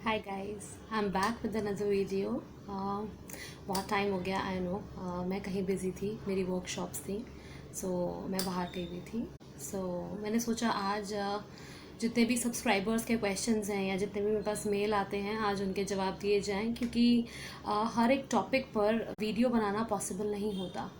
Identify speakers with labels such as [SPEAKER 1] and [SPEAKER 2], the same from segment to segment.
[SPEAKER 1] Hi guys, I am back with another video. बहुत time हो गया, आई नो। मैं कहीं बिज़ी थी, मेरी वर्कशॉप्स थी, मैं बाहर गई हुई थी। मैंने सोचा आज जितने भी सब्सक्राइबर्स के क्वेश्चंस हैं या जितने भी मेरे पास मेल आते हैं, आज उनके जवाब दिए जाएं, क्योंकि हर एक टॉपिक पर वीडियो बनाना पॉसिबल नहीं होता।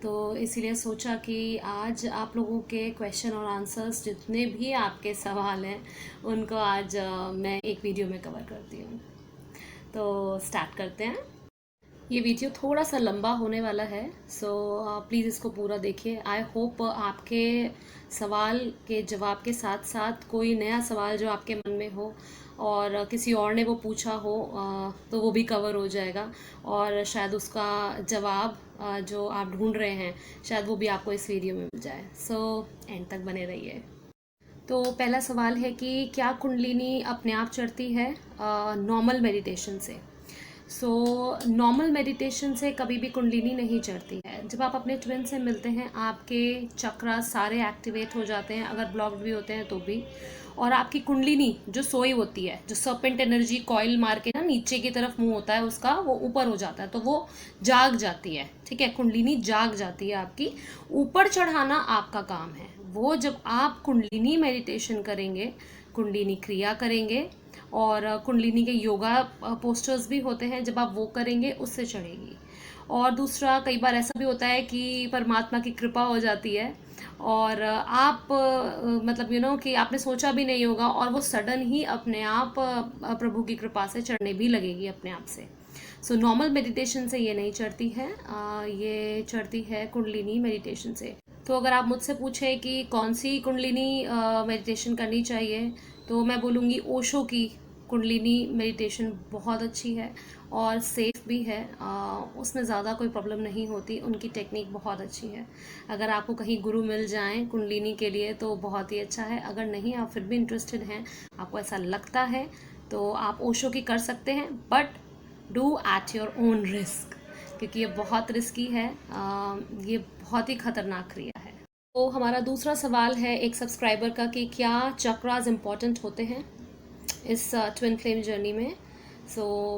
[SPEAKER 1] तो इसीलिए सोचा कि आज आप लोगों के क्वेश्चन और आंसर्स, जितने भी आपके सवाल हैं, उनको आज मैं एक वीडियो में कवर करती हूँ। तो स्टार्ट करते हैं। ये वीडियो थोड़ा सा लंबा होने वाला है, प्लीज़ इसको पूरा देखिए। आई होप आपके सवाल के जवाब के साथ साथ कोई नया सवाल जो आपके मन में हो और किसी और ने वो पूछा हो, तो वो भी कवर हो जाएगा, और शायद उसका जवाब जो आप ढूंढ रहे हैं, शायद वो भी आपको इस वीडियो में मिल जाए। एंड तक बने रहिए। तो पहला सवाल है कि क्या कुंडलिनी अपने आप चढ़ती है नॉर्मल मेडिटेशन से? नॉर्मल मेडिटेशन से कभी भी कुंडलिनी नहीं चढ़ती है। जब आप अपने ट्विन से मिलते हैं, आपके चक्रा सारे एक्टिवेट हो जाते हैं, अगर ब्लॉक्ड भी होते हैं तो भी। और आपकी कुंडलिनी जो सोई होती है, जो सर्पेंट एनर्जी कॉइल मार के ना नीचे की तरफ मुंह होता है उसका, वो ऊपर हो जाता है, तो वो जाग जाती है। ठीक है, कुंडलिनी जाग जाती है आपकी। ऊपर चढ़ाना आपका काम है। वो जब आप कुंडलिनी मेडिटेशन करेंगे, कुंडलिनी क्रिया करेंगे, और कुंडलिनी के योगा पोस्टर्स भी होते हैं, जब आप वो करेंगे उससे चढ़ेगी। और दूसरा, कई बार ऐसा भी होता है कि परमात्मा की कृपा हो जाती है और आप मतलब कि आपने सोचा भी नहीं होगा, और वो सडन ही अपने आप प्रभु की कृपा से चढ़ने भी लगेगी अपने आप से। नॉर्मल मेडिटेशन से ये नहीं चढ़ती है, ये चढ़ती है कुंडलिनी मेडिटेशन से। तो अगर आप मुझसे पूछे कि कौन सी कुंडलिनी मेडिटेशन करनी चाहिए, तो मैं बोलूँगी ओशो की कुंडलिनी मेडिटेशन बहुत अच्छी है और सेफ भी है। उसमें ज़्यादा कोई प्रॉब्लम नहीं होती, उनकी टेक्निक बहुत अच्छी है। अगर आपको कहीं गुरु मिल जाएं कुंडलिनी के लिए तो बहुत ही अच्छा है। अगर नहीं, आप फिर भी इंटरेस्टेड हैं, आपको ऐसा लगता है, तो आप ओशो की कर सकते हैं, but do at your own risk, क्योंकि ये बहुत रिस्की है। ये बहुत ही खतरनाक क्रिया है। तो हमारा दूसरा सवाल है एक सब्सक्राइबर का कि क्या चक्रास इम्पॉर्टेंट होते हैं इस ट्विन फ्लेम जर्नी में?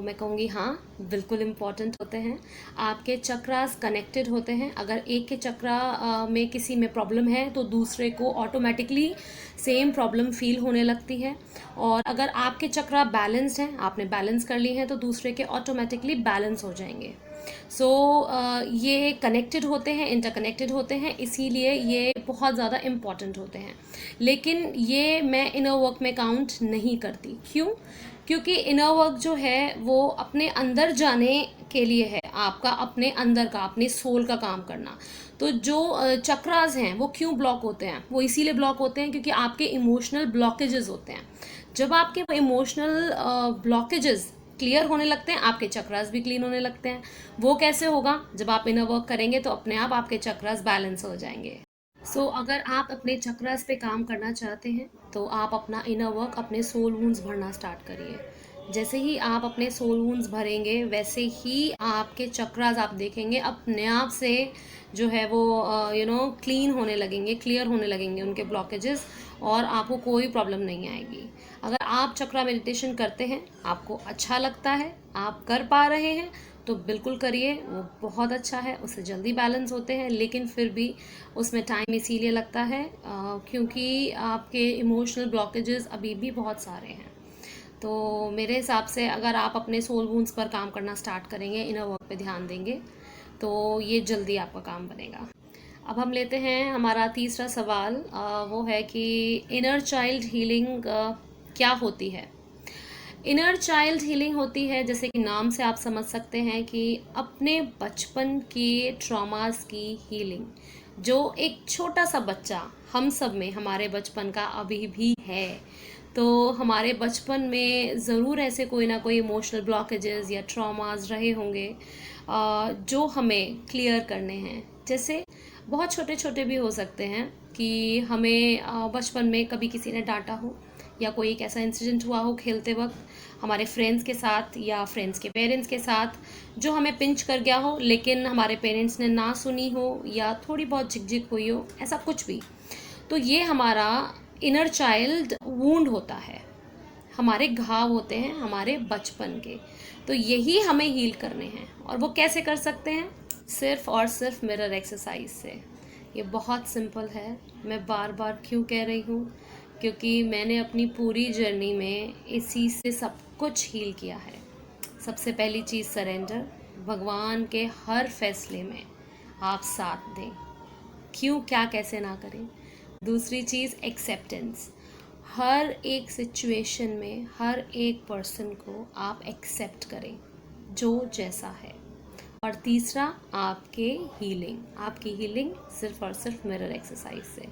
[SPEAKER 1] मैं कहूँगी हाँ, बिल्कुल इम्पॉर्टेंट होते हैं। आपके चक्रास कनेक्टेड होते हैं। अगर एक के चक्रा में किसी में प्रॉब्लम है, तो दूसरे को ऑटोमेटिकली सेम प्रॉब्लम फील होने लगती है। और अगर आपके चक्रा बैलेंस्ड हैं, आपने बैलेंस कर ली हैं, तो दूसरे के ऑटोमेटिकली बैलेंस हो जाएंगे। ये कनेक्टेड होते हैं, इंटरकनेक्टेड होते हैं, इसीलिए ये बहुत ज़्यादा इम्पॉर्टेंट होते हैं। लेकिन ये मैं इनर वर्क में काउंट नहीं करती। क्यों? क्योंकि इनर वर्क जो है वो अपने अंदर जाने के लिए है, आपका अपने अंदर का, अपने सोल का काम करना। तो जो चक्रास हैं वो क्यों ब्लॉक होते हैं? वो इसीलिए ब्लॉक होते हैं क्योंकि आपके इमोशनल ब्लॉकेजेस होते हैं। जब आपके इमोशनल ब्लॉकेजेस क्लियर होने लगते हैं, आपके चक्रास भी क्लीन होने लगते हैं। वो कैसे होगा? जब आप इनर वर्क करेंगे तो अपने आप आपके चक्रास बैलेंस हो जाएंगे। अगर आप अपने चक्रास पे काम करना चाहते हैं, तो आप अपना इनर वर्क, अपने सोल वूंड्स भरना स्टार्ट करिए। जैसे ही आप अपने सोल वूंड्स भरेंगे, वैसे ही आपके चक्रास आप देखेंगे अपने आप से जो है वो क्लीन होने लगेंगे, क्लियर होने लगेंगे उनके ब्लॉकेजेस, और आपको कोई प्रॉब्लम नहीं आएगी। अगर आप चक्रा मेडिटेशन करते हैं, आपको अच्छा लगता है, आप कर पा रहे हैं, तो बिल्कुल करिए, वो बहुत अच्छा है, उससे जल्दी बैलेंस होते हैं। लेकिन फिर भी उसमें टाइम इसीलिए लगता है क्योंकि आपके इमोशनल ब्लॉकेजेस अभी भी बहुत सारे हैं। तो मेरे हिसाब से अगर आप अपने सोल वूंड्स पर काम करना स्टार्ट करेंगे, इनर वर्क पे ध्यान देंगे, तो ये जल्दी आपका काम बनेगा। अब हम लेते हैं हमारा तीसरा सवाल। वो है कि इनर चाइल्ड हीलिंग क्या होती है? इनर चाइल्ड हीलिंग होती है, जैसे कि नाम से आप समझ सकते हैं, कि अपने बचपन के ट्रॉमास की हीलिंग। जो एक छोटा सा बच्चा हम सब में, हमारे बचपन का अभी भी है, तो हमारे बचपन में ज़रूर ऐसे कोई ना कोई इमोशनल ब्लॉकेजेस या ट्रॉमास रहे होंगे जो हमें क्लियर करने हैं। जैसे बहुत छोटे छोटे भी हो सकते हैं कि हमें बचपन में कभी किसी ने डांटा हो, या कोई एक ऐसा इंसिडेंट हुआ हो खेलते वक्त हमारे फ्रेंड्स के साथ या फ्रेंड्स के पेरेंट्स के साथ, जो हमें पिंच कर गया हो, लेकिन हमारे पेरेंट्स ने ना सुनी हो, या थोड़ी बहुत झिकझिक हुई हो, ऐसा कुछ भी। तो ये हमारा इनर चाइल्ड वूंड होता है। हमारे घाव होते हैं हमारे बचपन के, तो यही हमें हील करने हैं। और वो कैसे कर सकते हैं? सिर्फ और सिर्फ मिरर एक्सरसाइज से। ये बहुत सिंपल है। मैं बार बार क्यों कह रही हूँ? क्योंकि मैंने अपनी पूरी जर्नी में इसी से सब कुछ हील किया है। सबसे पहली चीज़ सरेंडर, भगवान के हर फैसले में आप साथ दें, क्यों क्या कैसे ना करें। दूसरी चीज़ एक्सेप्टेंस, हर एक सिचुएशन में हर एक पर्सन को आप एक्सेप्ट करें जो जैसा है। और तीसरा आपके हीलिंग, आपकी हीलिंग सिर्फ और सिर्फ मिरर एक्सरसाइज से।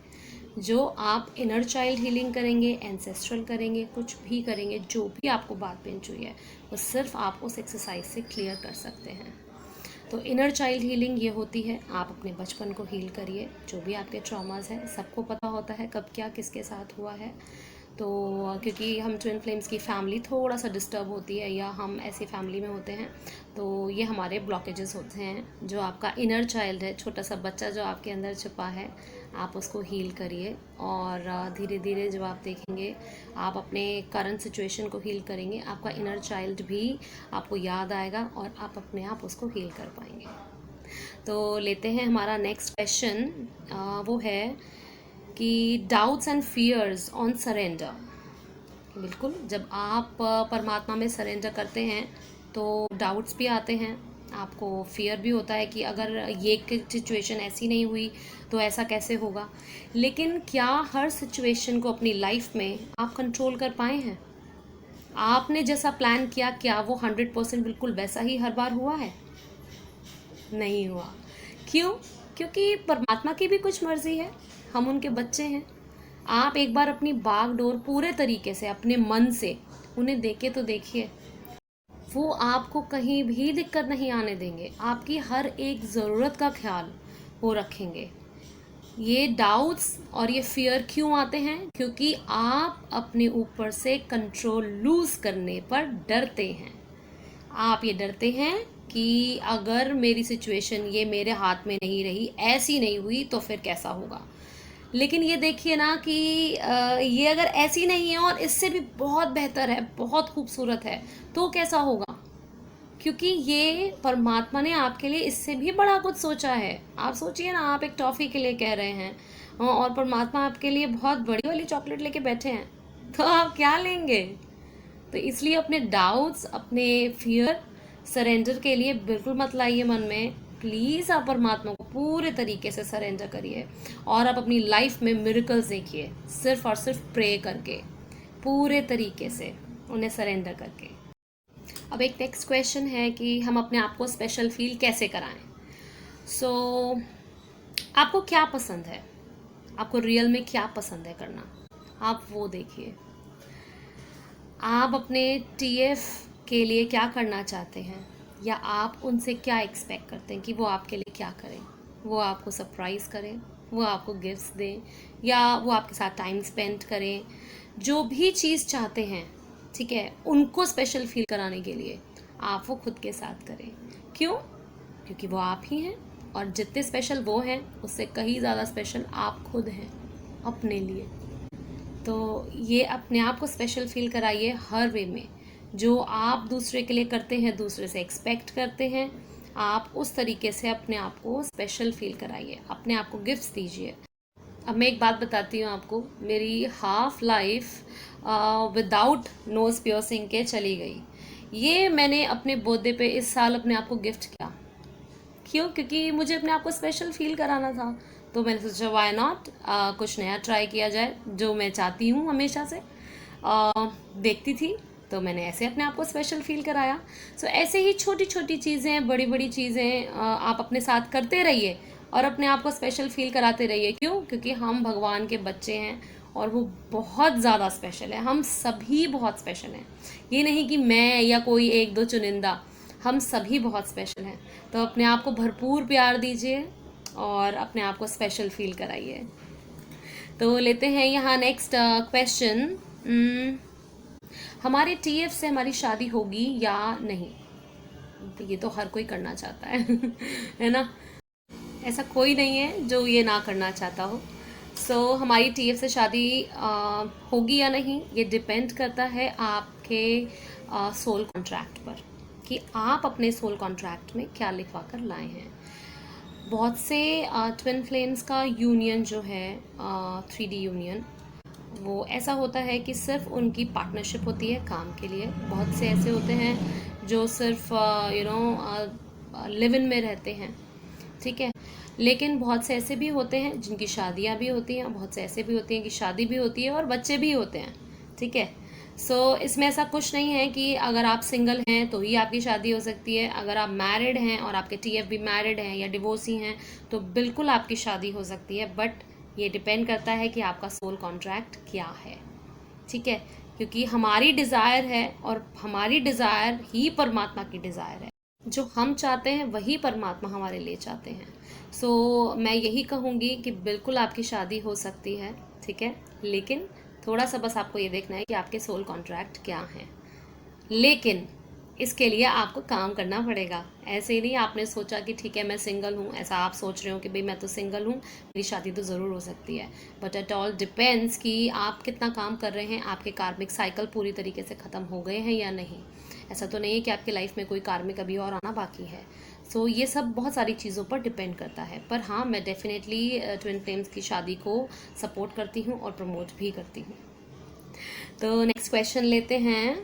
[SPEAKER 1] जो आप इनर चाइल्ड हीलिंग करेंगे, एंसेस्ट्रल करेंगे, कुछ भी करेंगे, जो भी आपको बात पेंच हुई है वो सिर्फ आप उस एक्सरसाइज से क्लियर कर सकते हैं। तो इनर चाइल्ड हीलिंग ये होती है, आप अपने बचपन को हील करिए, जो भी आपके ट्रॉमास हैं। सबको पता होता है कब क्या किसके साथ हुआ है। तो क्योंकि हम ट्विन फ्लेम्स की फैमिली थोड़ा सा डिस्टर्ब होती है, या हम ऐसी फैमिली में होते हैं, तो ये हमारे ब्लॉकेजेस होते हैं। जो आपका इनर चाइल्ड है, छोटा सा बच्चा जो आपके अंदर छुपा है, आप उसको हील करिए। और धीरे धीरे जब आप देखेंगे, आप अपने करंट सिचुएशन को हील करेंगे, आपका इनर चाइल्ड भी आपको याद आएगा और आप अपने आप उसको हील कर पाएंगे। तो लेते हैं हमारा नेक्स्ट क्वेश्चन। वो है कि doubts and fears on surrender. बिल्कुल, जब आप परमात्मा में सरेंडर करते हैं तो डाउट्स भी आते हैं, आपको फियर भी होता है कि अगर ये सिचुएशन ऐसी नहीं हुई तो ऐसा कैसे होगा। लेकिन क्या हर सिचुएशन को अपनी लाइफ में आप कंट्रोल कर पाए हैं? आपने जैसा प्लान किया, क्या वो 100% बिल्कुल वैसा ही हर बार हुआ है? नहीं हुआ। क्यों? क्योंकि परमात्मा की भी कुछ मर्जी है, हम उनके बच्चे हैं। आप एक बार अपनी बागडोर पूरे तरीके से अपने मन से उन्हें देके तो देखिए, वो आपको कहीं भी दिक्कत नहीं आने देंगे, आपकी हर एक ज़रूरत का ख्याल वो रखेंगे। ये डाउट्स और ये फियर क्यों आते हैं? क्योंकि आप अपने ऊपर से कंट्रोल लूज करने पर डरते हैं। आप ये डरते हैं कि अगर मेरी सिचुएशन ये मेरे हाथ में नहीं रही, ऐसी नहीं हुई, तो फिर कैसा होगा। लेकिन ये देखिए ना कि ये अगर ऐसी नहीं है और इससे भी बहुत बेहतर है, बहुत खूबसूरत है, तो कैसा होगा? क्योंकि ये परमात्मा ने आपके लिए इससे भी बड़ा कुछ सोचा है। आप सोचिए ना, आप एक टॉफ़ी के लिए कह रहे हैं, और परमात्मा आपके लिए बहुत बड़ी वाली चॉकलेट लेके बैठे हैं, तो आप क्या लेंगे? तो इसलिए अपने डाउट्स, अपने फियर सरेंडर के लिए बिल्कुल मत लाइए मन में। प्लीज़ आप परमात्मा को पूरे तरीके से सरेंडर करिए और आप अपनी लाइफ में मिरेकल्स देखिए, सिर्फ और सिर्फ प्रे करके, पूरे तरीके से उन्हें सरेंडर करके। अब एक नेक्स्ट क्वेश्चन है कि हम अपने आप को स्पेशल फील कैसे कराएं। सो आपको क्या पसंद है, आपको रियल में क्या पसंद है करना, आप वो देखिए। आप अपने टीएफ के लिए क्या करना चाहते हैं, या आप उनसे क्या एक्सपेक्ट करते हैं कि वो आपके लिए क्या करें। वो आपको सरप्राइज़ करें, वो आपको गिफ्ट्स दें, या वो आपके साथ टाइम स्पेंड करें। जो भी चीज़ चाहते हैं, ठीक है, उनको स्पेशल फील कराने के लिए आप वो खुद के साथ करें। क्यों? क्योंकि वो आप ही हैं, और जितने स्पेशल वो हैं उससे कहीं ज़्यादा स्पेशल आप खुद हैं अपने लिए। तो ये अपने आप को स्पेशल फील कराइए हर वे में। जो आप दूसरे के लिए करते हैं, दूसरे से एक्सपेक्ट करते हैं, आप उस तरीके से अपने आप को स्पेशल फील कराइए, अपने आप को गिफ्ट्स दीजिए। अब मैं एक बात बताती हूँ आपको, मेरी half life without nose piercing के चली गई। ये मैंने अपने बर्थडे पे इस साल अपने आप को गिफ्ट किया। क्यों? क्योंकि मुझे अपने आप को स्पेशल फील कराना था, तो मैंने सोचा वाई नॉट, कुछ नया ट्राई किया जाए, जो मैं चाहती हूँ हमेशा से। देखती थी तो मैंने ऐसे अपने आप को स्पेशल फील कराया। सो ऐसे ही छोटी छोटी चीज़ें, बड़ी बड़ी चीज़ें आप अपने साथ करते रहिए और अपने आप को स्पेशल फील कराते रहिए। क्यों? क्योंकि हम भगवान के बच्चे हैं और वो बहुत ज़्यादा स्पेशल है। हम सभी बहुत स्पेशल हैं, ये नहीं कि मैं या कोई एक दो चुनिंदा, हम सभी बहुत स्पेशल हैं। तो अपने आप को भरपूर प्यार दीजिए और अपने आप को स्पेशल फील कराइए। तो लेते हैं यहाँ नेक्स्ट क्वेश्चन, हमारे टीएफ से हमारी शादी होगी या नहीं? तो ये तो हर कोई करना चाहता है है ना? ऐसा कोई नहीं है जो ये ना करना चाहता हो। हमारी टीएफ से शादी होगी या नहीं, ये डिपेंड करता है आपके सोल कॉन्ट्रैक्ट पर, कि आप अपने सोल कॉन्ट्रैक्ट में क्या लिखवा कर लाए हैं। बहुत से ट्विन फ्लेम्स का यूनियन जो है, 3D यूनियन, वो ऐसा होता है कि सिर्फ उनकी पार्टनरशिप होती है काम के लिए। बहुत से ऐसे होते हैं जो सिर्फ लिव इन में रहते हैं, ठीक है। लेकिन बहुत से ऐसे भी होते हैं जिनकी शादियां भी होती हैं, बहुत से ऐसे भी होते हैं कि शादी भी होती है और बच्चे भी होते हैं, ठीक है। इसमें ऐसा कुछ नहीं है कि अगर आप सिंगल हैं तो ही आपकी शादी हो सकती है। अगर आप मैरिड हैं और आपके टीएफ भी मैरिड हैं या डिवोर्सी हैं तो बिल्कुल आपकी शादी हो सकती है, बट ये डिपेंड करता है कि आपका सोल कॉन्ट्रैक्ट क्या है, ठीक है। क्योंकि हमारी डिज़ायर है और हमारी डिज़ायर ही परमात्मा की डिज़ायर है। जो हम चाहते हैं वही परमात्मा हमारे लिए चाहते हैं। मैं यही कहूँगी कि बिल्कुल आपकी शादी हो सकती है, ठीक है। लेकिन थोड़ा सा बस आपको ये देखना है कि आपके सोल कॉन्ट्रैक्ट क्या हैं। लेकिन इसके लिए आपको काम करना पड़ेगा। ऐसे ही नहीं आपने सोचा कि ठीक है मैं सिंगल हूँ, ऐसा आप सोच रहे हो कि भाई मैं तो सिंगल हूँ, मेरी शादी तो ज़रूर हो सकती है। बट इट ऑल डिपेंड्स कि आप कितना काम कर रहे हैं, आपके कार्मिक साइकिल पूरी तरीके से ख़त्म हो गए हैं या नहीं। ऐसा तो नहीं है कि आपकी लाइफ में कोई कार्मिक अभी और आना बाकी है। ये सब बहुत सारी चीज़ों पर डिपेंड करता है। पर हाँ, मैं डेफिनेटली ट्विन फ्लेम्स की शादी को सपोर्ट करती हूँ और प्रमोट भी करती हूँ। तो नेक्स्ट क्वेश्चन लेते हैं।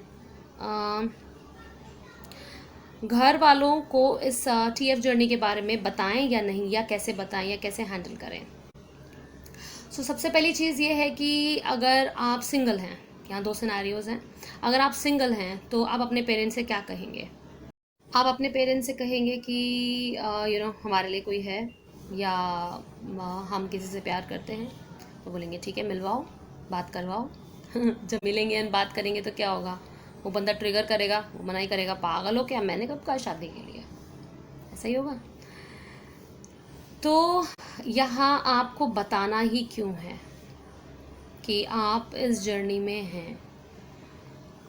[SPEAKER 1] घर वालों को इस टीएफ जर्नी के बारे में बताएं या नहीं, या कैसे बताएं या कैसे हैंडल करें। सबसे पहली चीज़ ये है कि अगर आप सिंगल हैं, यहाँ दो सिनेरियोज़ हैं। अगर आप सिंगल हैं तो आप अपने पेरेंट्स से क्या कहेंगे? आप अपने पेरेंट्स से कहेंगे कि हमारे लिए कोई है, या हम किसी से प्यार करते हैं, तो बोलेंगे ठीक है मिलवाओ, बात करवाओ। जब मिलेंगे एंड बात करेंगे तो क्या होगा, वो बंदा ट्रिगर करेगा, वो मना ही करेगा, पागल हो क्या, मैंने कब कहा शादी के लिए, ऐसा ही होगा। तो यहाँ आपको बताना ही क्यों है कि आप इस जर्नी में हैं।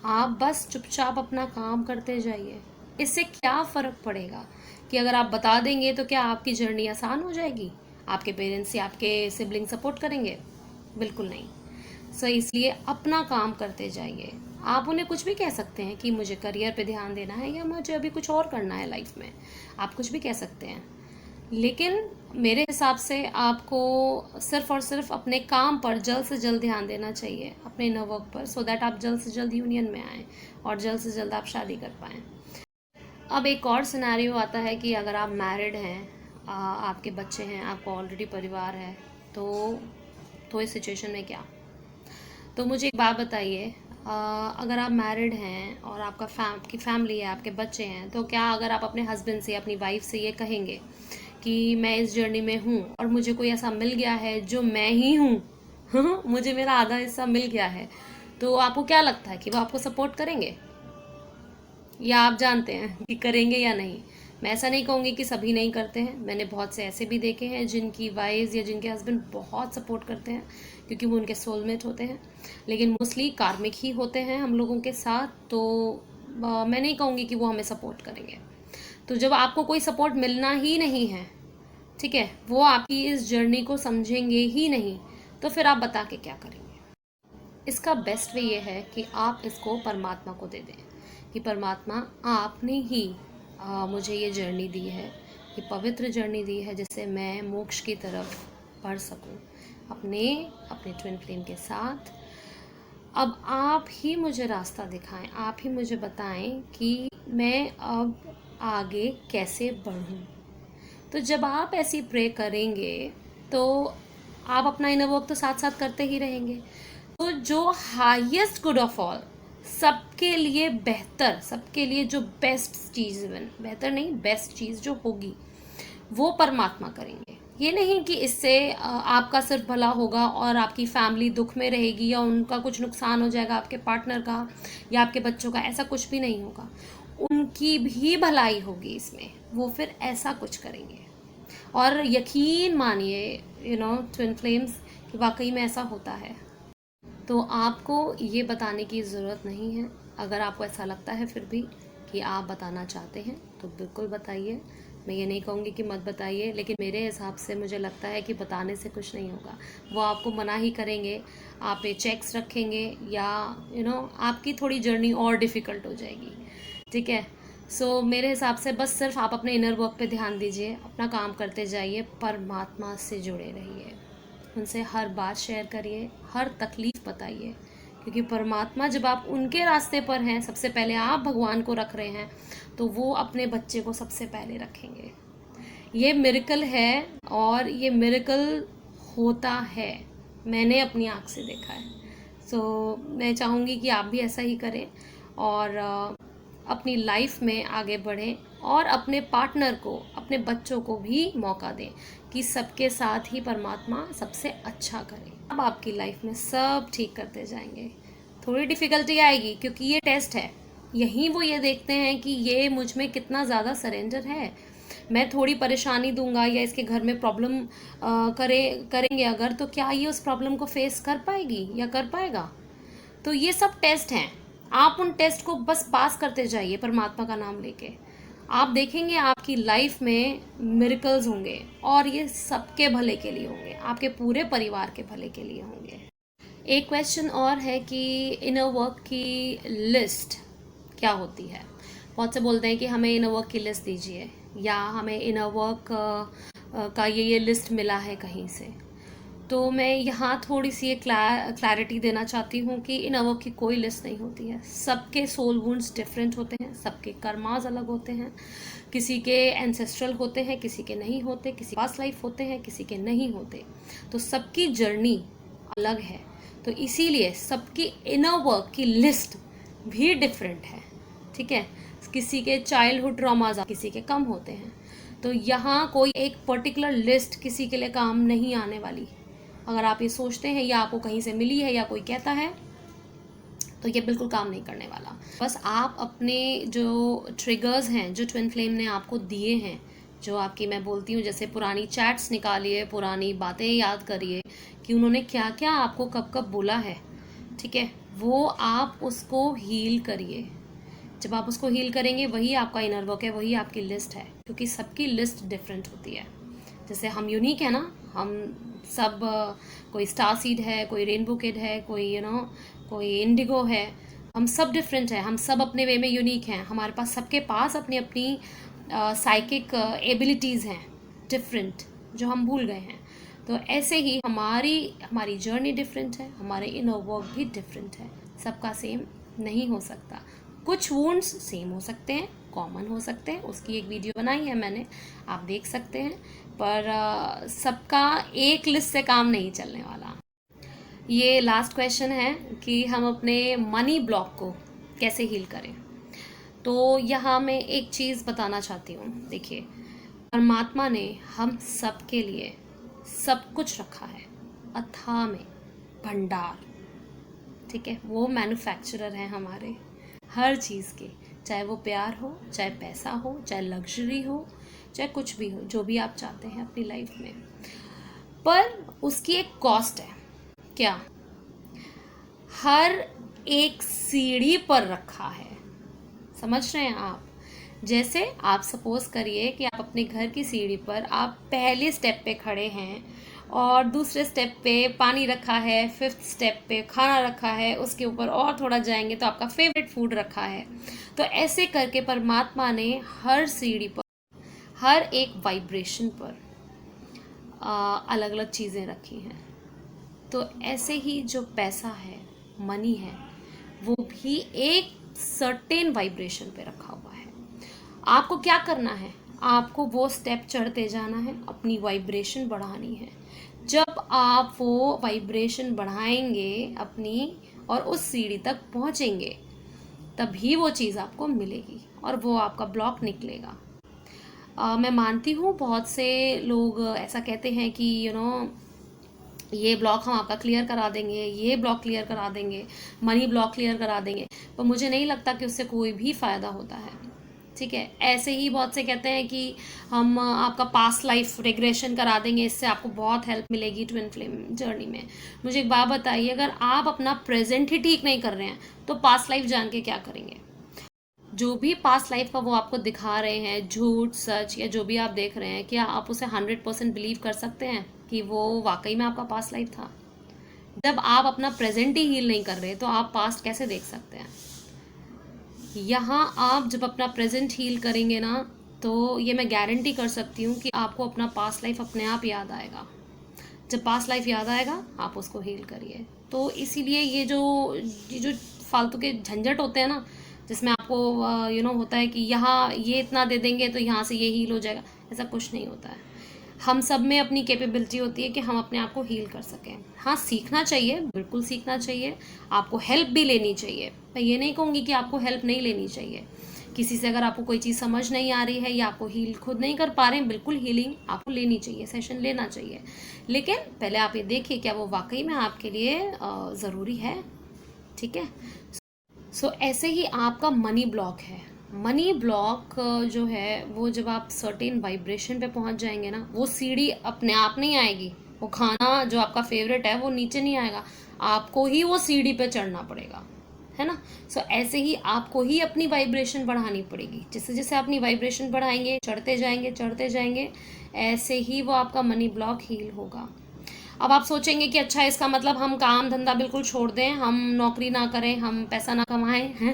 [SPEAKER 1] आप बस चुपचाप अपना काम करते जाइए। इससे क्या फ़र्क पड़ेगा कि अगर आप बता देंगे तो क्या आपकी जर्नी आसान हो जाएगी? आपके पेरेंट्स या आपके सिबलिंग सपोर्ट करेंगे? बिल्कुल नहीं। इसलिए अपना काम करते जाइए। आप उन्हें कुछ भी कह सकते हैं कि मुझे करियर पे ध्यान देना है या मुझे अभी कुछ और करना है लाइफ में। आप कुछ भी कह सकते हैं, लेकिन मेरे हिसाब से आपको सिर्फ और सिर्फ अपने काम पर जल्द से जल्द ध्यान देना चाहिए, अपने इनर वर्क पर, सो दैट आप जल्द से जल्द यूनियन में आएँ और जल्द से जल्द आप शादी कर पाएँ। अब एक और सिनेरियो आता है कि अगर आप मैरिड हैं, आपके बच्चे हैं, आपको ऑलरेडी परिवार है, तो इस सिचुएशन में क्या? तो मुझे एक बात बताइए, अगर आप मैरिड हैं और आपकी फैमिली है, आपके बच्चे हैं, तो क्या अगर आप अपने हस्बैंड से, अपनी वाइफ से ये कहेंगे कि मैं इस जर्नी में हूँ और मुझे कोई ऐसा मिल गया है जो मैं ही हूँ, मुझे मेरा आधा हिस्सा मिल गया है, तो आपको क्या लगता है कि वो आपको सपोर्ट करेंगे? या आप जानते हैं कि करेंगे या नहीं? मैं ऐसा नहीं कहूँगी कि सभी नहीं करते हैं। मैंने बहुत से ऐसे भी देखे हैं जिनकी वाइफ्स या जिनके हस्बैंड बहुत सपोर्ट करते हैं, क्योंकि वो उनके सोलमेट होते हैं। लेकिन मोस्टली कार्मिक ही होते हैं हम लोगों के साथ, तो मैं नहीं कहूँगी कि वो हमें सपोर्ट करेंगे। तो जब आपको कोई सपोर्ट मिलना ही नहीं है, ठीक है, वो आपकी इस जर्नी को समझेंगे ही नहीं, तो फिर आप बता के क्या करेंगे? इसका बेस्ट वे ये है कि आप इसको परमात्मा को दे दें कि परमात्मा, आपने ही मुझे ये जर्नी दी है, ये पवित्र जर्नी दी है, जिससे मैं मोक्ष की तरफ बढ़ सकूं अपने अपने ट्विन फ्लेम के साथ। अब आप ही मुझे रास्ता दिखाएं, आप ही मुझे बताएं कि मैं अब आगे कैसे बढ़ूं। तो जब आप ऐसी प्रे करेंगे तो आप अपना इनर वर्क तो साथ साथ करते ही रहेंगे। तो जो हाईएस्ट गुड ऑफ ऑल, सबके लिए बेहतर, सबके लिए जो बेस्ट चीज़, बेहतर नहीं बेस्ट चीज़ जो होगी, वो परमात्मा करेंगे। ये नहीं कि इससे आपका सिर्फ भला होगा और आपकी फैमिली दुख में रहेगी या उनका कुछ नुकसान हो जाएगा, आपके पार्टनर का या आपके बच्चों का, ऐसा कुछ भी नहीं होगा। उनकी भी भलाई होगी इसमें, वो फिर ऐसा कुछ करेंगे। और यकीन मानिए ट्विन फ्लेम्स, कि वाकई में ऐसा होता है। तो आपको ये बताने की ज़रूरत नहीं है। अगर आपको ऐसा लगता है फिर भी कि आप बताना चाहते हैं तो बिल्कुल बताइए। मैं ये नहीं कहूँगी कि मत बताइए, लेकिन मेरे हिसाब से मुझे लगता है कि बताने से कुछ नहीं होगा। वो आपको मना ही करेंगे, आप पे चेक्स रखेंगे, या आपकी थोड़ी जर्नी और डिफ़िकल्ट हो जाएगी। ठीक है, सो मेरे हिसाब से बस सिर्फ आप अपने इनर वर्क पे ध्यान दीजिए, अपना काम करते जाइए, परमात्मा से जुड़े रहिए, उनसे हर बात शेयर करिए, हर तकलीफ़ बताइए, क्योंकि परमात्मा जब आप उनके रास्ते पर हैं, सबसे पहले आप भगवान को रख रहे हैं, तो वो अपने बच्चे को सबसे पहले रखेंगे। ये मिरेकल है, और ये मिरेकल होता है, मैंने अपनी आँख से देखा है। सो मैं चाहूँगी कि आप भी ऐसा ही करें, और अपनी लाइफ में आगे बढ़ें, और अपने पार्टनर को, अपने बच्चों को भी मौका दें कि सबके साथ ही परमात्मा सबसे अच्छा करे। अब आपकी लाइफ में सब ठीक करते जाएंगे। थोड़ी डिफ़िकल्टी आएगी क्योंकि ये टेस्ट है, यहीं वो ये देखते हैं कि ये मुझ में कितना ज़्यादा सरेंडर है। मैं थोड़ी परेशानी दूंगा या इसके घर में प्रॉब्लम करेंगे अगर, तो क्या ये उस प्रॉब्लम को फेस कर पाएगी या कर पाएगा? तो ये सब टेस्ट हैं, आप उन टेस्ट को बस पास करते जाइए परमात्मा का नाम लेके। आप देखेंगे आपकी लाइफ में मिरेकल्स होंगे, और ये सबके भले के लिए होंगे, आपके पूरे परिवार के भले के लिए होंगे। एक क्वेश्चन और है कि इनर वर्क की लिस्ट क्या होती है। बहुत से बोलते हैं कि हमें इनर वर्क की लिस्ट दीजिए, या हमें इनर वर्क का ये लिस्ट मिला है कहीं से। तो मैं यहाँ थोड़ी सी क्लैरिटी देना चाहती हूँ कि इनर वर्क की कोई लिस्ट नहीं होती है। सबके सोल वुंड्स डिफरेंट होते हैं, सबके कर्मास अलग होते हैं, किसी के एंसेस्ट्रल होते हैं, किसी के नहीं होते, किसी पास्ट लाइफ होते हैं, किसी के नहीं होते। तो सबकी जर्नी अलग है, तो इसीलिए सबकी इनर वर्क की लिस्ट भी डिफरेंट है। ठीक है, किसी के चाइल्डहुड ट्रॉमास किसी के कम होते हैं, तो यहाँ कोई एक पर्टिकुलर लिस्ट किसी के लिए काम नहीं आने वाली। अगर आप ये सोचते हैं या आपको कहीं से मिली है या कोई कहता है, तो ये बिल्कुल काम नहीं करने वाला। बस आप अपने जो ट्रिगर्स हैं, जो ट्विन फ्लेम ने आपको दिए हैं, जो आपकी, मैं बोलती हूँ जैसे पुरानी चैट्स निकालिए, पुरानी बातें याद करिए कि उन्होंने क्या क्या आपको कब कब बोला है। ठीक है, वो आप उसको हील करिए। जब आप उसको हील करेंगे, वही आपका इनर वर्क है, वही आपकी लिस्ट है, क्योंकि सबकी लिस्ट डिफरेंट होती है। जैसे हम यूनिक है ना, हम सब, कोई स्टार सीड है, कोई रेनबो किड है, कोई कोई इंडिगो है, हम सब डिफरेंट है, हम सब अपने वे में यूनिक हैं। हमारे पास, सबके पास अपनी अपनी साइकिक एबिलिटीज़ हैं डिफरेंट, जो हम भूल गए हैं। तो ऐसे ही हमारी जर्नी डिफरेंट है, हमारे इनर वर्क भी डिफरेंट है, सबका सेम नहीं हो सकता। कुछ वुंड्स सेम हो सकते हैं, कॉमन हो सकते हैं, उसकी एक वीडियो बनाई है मैंने, आप देख सकते हैं, पर सबका एक लिस्ट से काम नहीं चलने वाला। ये लास्ट क्वेश्चन है कि हम अपने मनी ब्लॉक को कैसे हील करें। तो यहाँ मैं एक चीज़ बताना चाहती हूँ। देखिए, परमात्मा ने हम सब के लिए सब कुछ रखा है, अथाह में भंडार। ठीक है, वो मैन्युफैक्चरर हैं हमारे हर चीज़ के, चाहे वो प्यार हो, चाहे पैसा हो, चाहे लग्जरी हो, चाहे कुछ भी हो, जो भी आप चाहते हैं अपनी लाइफ में। पर उसकी एक कॉस्ट है। क्या? हर एक सीढ़ी पर रखा है, समझ रहे हैं आप? जैसे आप सपोज करिए कि आप अपने घर की सीढ़ी पर, आप पहले स्टेप पे खड़े हैं, और दूसरे स्टेप पे पानी रखा है, फिफ्थ स्टेप पे खाना रखा है, उसके ऊपर और थोड़ा जाएंगे तो आपका फेवरेट फूड रखा है। तो ऐसे करके परमात्मा ने हर सीढ़ी पर, हर एक वाइब्रेशन पर अलग अलग चीज़ें रखी हैं। तो ऐसे ही जो पैसा है, मनी है, वो भी एक सर्टेन वाइब्रेशन पे रखा हुआ है। आपको क्या करना है? आपको वो स्टेप चढ़ते जाना है, अपनी वाइब्रेशन बढ़ानी है। जब आप वो वाइब्रेशन बढ़ाएंगे अपनी, और उस सीढ़ी तक पहुंचेंगे, तभी वो चीज़ आपको मिलेगी और वो आपका ब्लॉक निकलेगा। मैं मानती हूँ बहुत से लोग ऐसा कहते हैं कि ये ब्लॉक हम आपका क्लियर करा देंगे, ये ब्लॉक क्लियर करा देंगे, मनी ब्लॉक क्लियर करा देंगे, पर मुझे नहीं लगता कि उससे कोई भी फ़ायदा होता है। ठीक है, ऐसे ही बहुत से कहते हैं कि हम आपका पास्ट लाइफ रिग्रेशन करा देंगे, इससे आपको बहुत हेल्प मिलेगी ट्विन फ्लेम जर्नी में। मुझे एक बात बताइए, अगर आप अपना प्रेजेंट ही ठीक नहीं कर रहे हैं, तो पास्ट लाइफ जान के क्या करेंगे? जो भी पास्ट लाइफ का वो आपको दिखा रहे हैं, झूठ सच या जो भी आप देख रहे हैं, क्या आप उसे 100% बिलीव कर सकते हैं कि वो वाकई में आपका पास्ट लाइफ था? जब आप अपना प्रेजेंट ही हील नहीं कर रहे तो आप पास्ट कैसे देख सकते हैं? यहाँ आप जब अपना प्रेजेंट हील करेंगे ना, तो ये मैं गारंटी कर सकती हूँ कि आपको अपना पास्ट लाइफ अपने आप याद आएगा। जब पास्ट लाइफ याद आएगा आप उसको हील करिए। तो इसीलिए ये जो फालतू के झंझट होते हैं ना, जिसमें आपको होता है कि यहाँ ये इतना दे देंगे तो यहाँ से ये हील हो जाएगा, ऐसा कुछ नहीं होता है। हम सब में अपनी कैपेबिलिटी होती है कि हम अपने आप को हील कर सकें। हाँ, सीखना चाहिए, बिल्कुल सीखना चाहिए, आपको हेल्प भी लेनी चाहिए। मैं ये नहीं कहूँगी कि आपको हेल्प नहीं लेनी चाहिए। किसी से अगर आपको कोई चीज़ समझ नहीं आ रही है या आपको हील खुद नहीं कर पा रहे हैं, बिल्कुल हीलिंग आपको लेनी चाहिए, सेशन लेना चाहिए। लेकिन पहले आप ये देखिए क्या वो वाकई में आपके लिए ज़रूरी है। ठीक है। सो ऐसे ही आपका मनी ब्लॉक है। मनी ब्लॉक जो है वो जब आप सर्टेन वाइब्रेशन पे पहुंच जाएंगे ना, वो सीढ़ी अपने आप नहीं आएगी। वो खाना जो आपका फेवरेट है वो नीचे नहीं आएगा, आपको ही वो सीढ़ी पे चढ़ना पड़ेगा, है ना। सो ऐसे ही आपको ही अपनी वाइब्रेशन बढ़ानी पड़ेगी। जैसे जैसे अपनी वाइब्रेशन बढ़ाएंगे, चढ़ते जाएंगे, ऐसे ही वो आपका मनी ब्लॉक हील होगा। अब आप सोचेंगे कि अच्छा, इसका मतलब हम काम धंधा बिल्कुल छोड़ दें, हम नौकरी ना करें, हम पैसा ना कमाएं, हैं?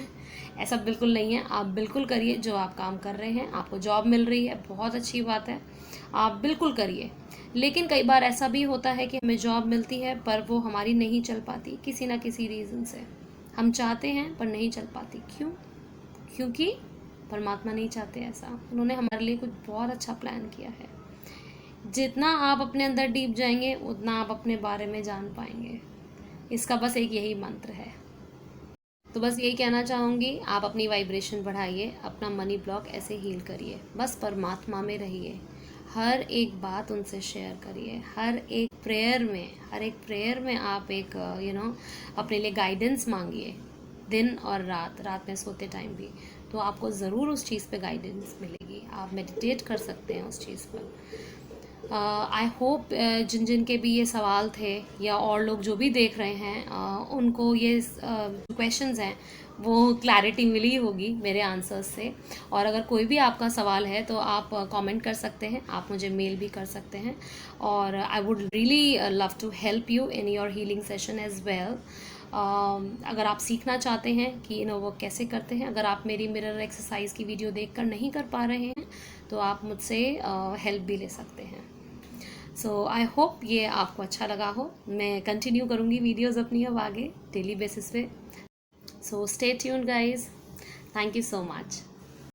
[SPEAKER 1] ऐसा बिल्कुल नहीं है। आप बिल्कुल करिए जो आप काम कर रहे हैं। आपको जॉब मिल रही है, बहुत अच्छी बात है, आप बिल्कुल करिए। लेकिन कई बार ऐसा भी होता है कि हमें जॉब मिलती है पर वो हमारी नहीं चल पाती किसी ना किसी रीज़न से। हम चाहते हैं पर नहीं चल पाती। क्यों? क्योंकि परमात्मा नहीं चाहते ऐसा। उन्होंने हमारे लिए कुछ बहुत अच्छा प्लान किया है। जितना आप अपने अंदर डीप जाएंगे उतना आप अपने बारे में जान पाएंगे। इसका बस एक यही मंत्र है। तो बस यही कहना चाहूँगी, आप अपनी वाइब्रेशन बढ़ाइए, अपना मनी ब्लॉक ऐसे हील करिए। बस परमात्मा में रहिए, हर एक बात उनसे शेयर करिए। हर एक प्रेयर में आप एक अपने लिए गाइडेंस मांगिए। दिन और रात में सोते टाइम भी, तो आपको ज़रूर उस चीज़ पे गाइडेंस मिलेगी। आप मेडिटेट कर सकते हैं उस चीज़ पर। आई होप जिन जिन के भी ये सवाल थे या और लोग जो भी देख रहे हैं उनको ये क्वेश्चंस हैं वो क्लैरिटी मिली होगी मेरे आंसर्स से। और अगर कोई भी आपका सवाल है तो आप कमेंट कर सकते हैं, आप मुझे मेल भी कर सकते हैं। और I would really love to help you in your healing session as well. अगर आप सीखना चाहते हैं कि वो कैसे करते हैं, अगर आप मेरी मिरर एक्सरसाइज की वीडियो देखकर नहीं कर पा रहे हैं तो आप मुझसे हेल्प भी ले सकते हैं। सो आई होप ये आपको अच्छा लगा हो। मैं कंटिन्यू करूँगी वीडियोज़ अपनी अब आगे डेली बेसिस पे। So stay tuned guys. Thank you so much.